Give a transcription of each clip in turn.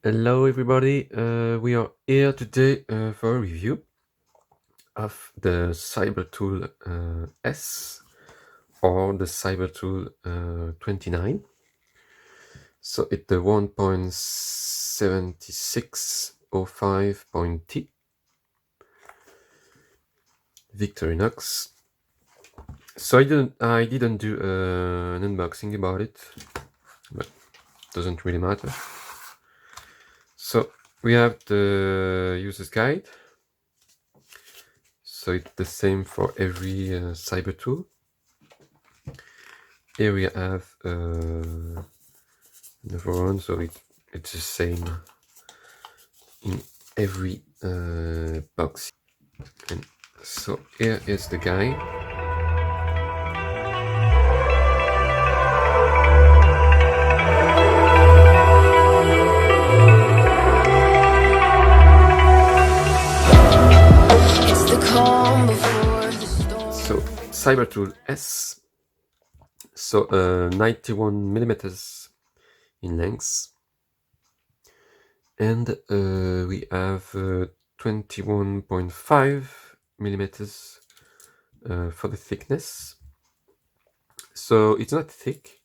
Hello everybody, we are here today for a review of the CyberTool S or the CyberTool 29. So it's the 1.7605.T Victorinox. So I didn't do an unboxing about it, but doesn't really matter. So we have the user's guide. So it's the same for every CyberTool. Here we have another one, so it's the same in every box. And so here is the guide. So CyberTool S, so 91 millimeters in length, and we have 21.5 millimeters for the thickness. So it's not thick.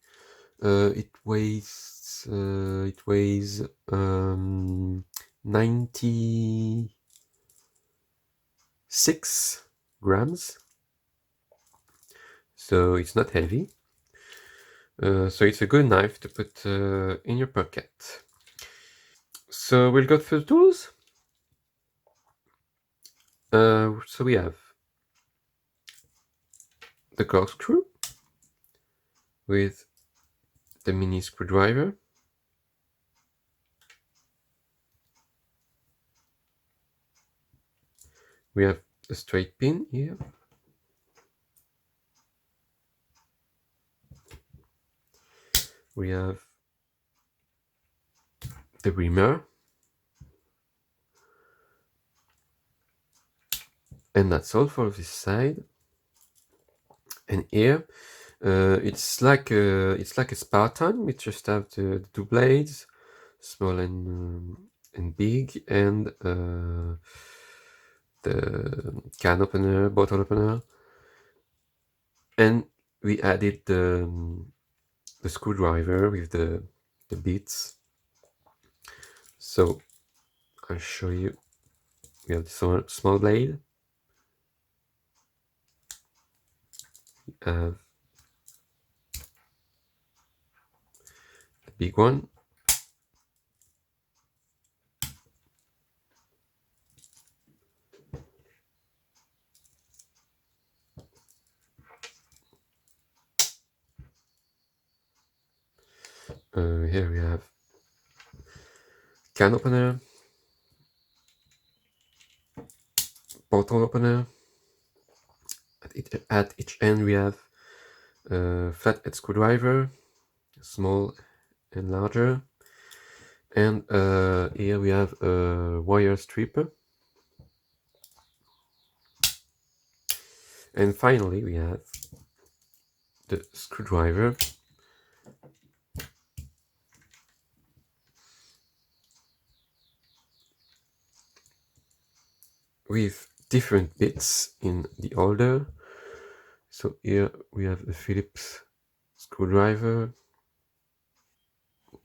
It weighs 96 grams. So it's not heavy. So it's a good knife to put in your pocket. So we'll go through the tools. So we have the corkscrew with the mini screwdriver. We have a straight pin here. We have the reamer. And that's all for this side. And here, it's like a Spartan. We just have the two blades, small and big, and the can opener, bottle opener, and we added the screwdriver with the bits. So I'll show you. We have the small blade. We have the big one. Here we have can opener, bottle opener. At each end we have a flathead screwdriver, small and larger, and here we have a wire stripper, and finally we have the screwdriver with different bits in the holder. So here we have a Phillips screwdriver,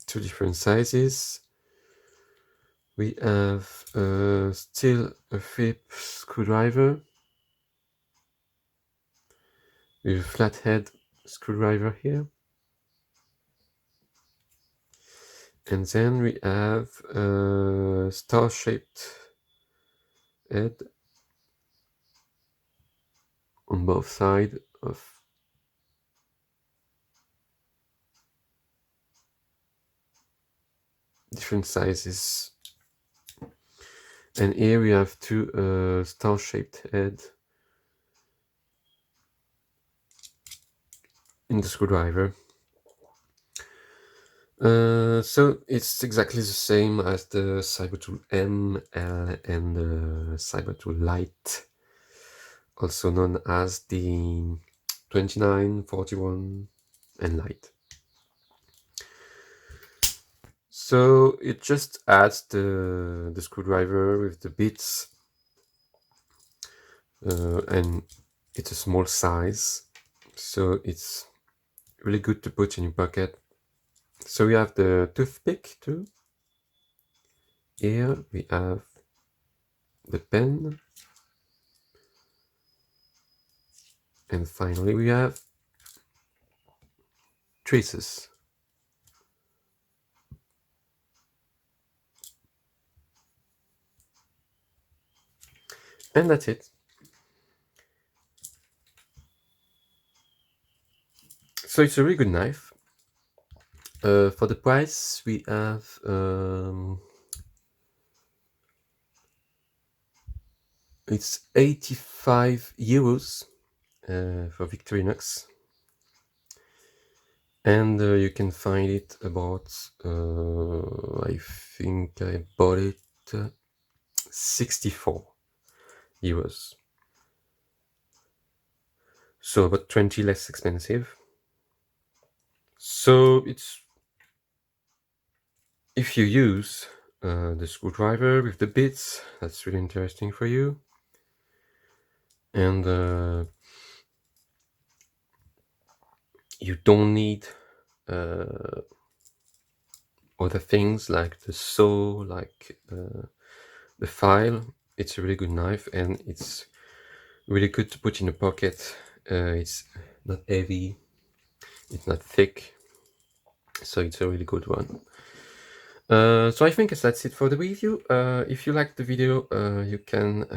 two different sizes. We have still a Phillips screwdriver with a flathead screwdriver here. And then we have a star-shaped head on both sides of different sizes. And here we have two star-shaped heads in the screwdriver. So it's exactly the same as the CyberTool M, L, and the CyberTool Lite, also known as the 29, 41, and Lite. So it just adds the screwdriver with the bits, and it's a small size, so it's really good to put in your pocket. So we have the toothpick too. Here we have the pen, and finally we have traces. And that's it. So it's a really good knife. For the price, we have it's 85 euros for Victorinox, and you can find it about I think I bought it 64 euros, so about 20 less expensive. So it's, if you use the screwdriver with the bits, that's really interesting for you. And you don't need other things like the saw, like the file. It's a really good knife, and it's really good to put in a pocket. It's not heavy, it's not thick, so it's a really good one. So I think that's it for the review. If you liked the video, you can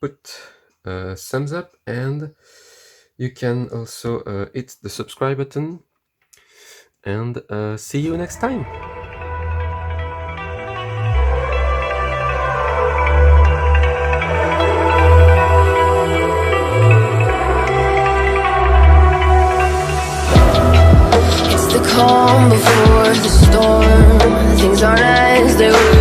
put a thumbs up, and you can also hit the subscribe button, and see you next time. Calm before the storm, things aren't as they were.